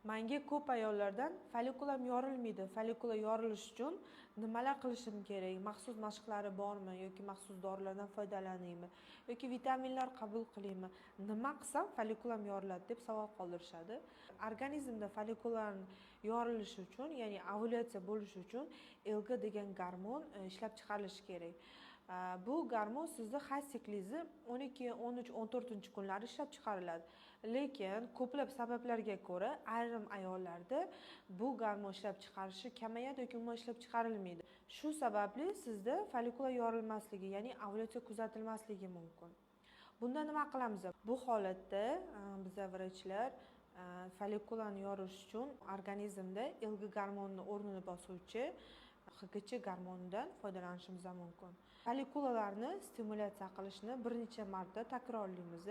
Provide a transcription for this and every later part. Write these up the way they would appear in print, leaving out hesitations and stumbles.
Menga ko'p ayollardan follikulam yorilmaydi. Follikula yorilish uchun nimalar qilishim kerak? Maxsus mashqlari bormi yoki maxsus dorilardan foydalanaymi yoki vitaminlar qabul qilaymi? Nima qilsam follikulam yoriladi deb savol qoldirishadi. Organizmda follikularning yorilishi uchun, ya'ni ovulyatsiya bo'lishi uchun LG degan gormon ishlab chiqarilishi kerak. Bu gormon sizni hayz siklingizni 12, 13, 14 kunlar ishlab chiqariladi. Lekin ko'plab sabablarga ko'ra ayrim ayollarda bu gormon ishlab chiqarishi kamayadi yoki umuman ishlab chiqarilmaydi. Shu sababli sizda follikula yorilmasligi, ya'ni ovulyatsiya kuzatilmasligi mumkin. Bunda nima qilamiz? Bu holatda biz vrachlar follikulani yorish uchun organizmda LG gormonining o'rnini bosuvchi HGC gormonidan foydalanishimiz mumkin. Follikulalarni stimulyatsiya qilishni bir necha marta takrorlaymiz.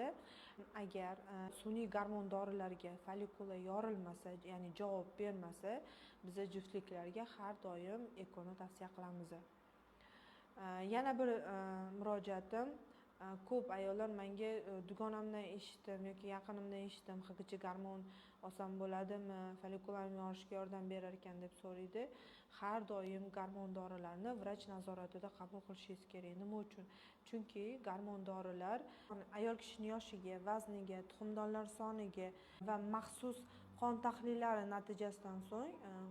Agar sun'iy gormon dorilarga follikula yorilmasa, ya'ni javob bermasa, biz juftliklarga har doim ekoni tavsiya qilamiz. Yana bir murojaatim, ko'p ayollar menga dugonamdan eshitdim yoki yaqinimdan eshitdim, HGC gormon olsam bo'ladimi, follikulamni yorishga yordam berar ekan deb so'raydi. Har doim gormon dorilarni vrach nazoratida qabul qilishingiz kerak. Nima uchun? Chunki gormon dorilar ayol kishining yoshiga, vazniga, tuxumdonlar soniga va maxsus qon tahlillari natijasidan so'ng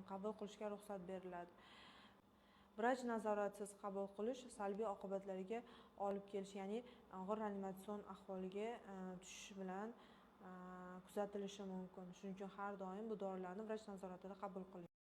qabul qilishga ruxsat beriladi. Vrach nazoratsiz qabul qilish salbiy oqibatlarga olib kelishi, ya'ni og'ir reanimatsion ahvolga tushish bilan kuzatilishi mumkin. Shuning uchun har doim bu dorilarni vrach nazoratida qabul qiling.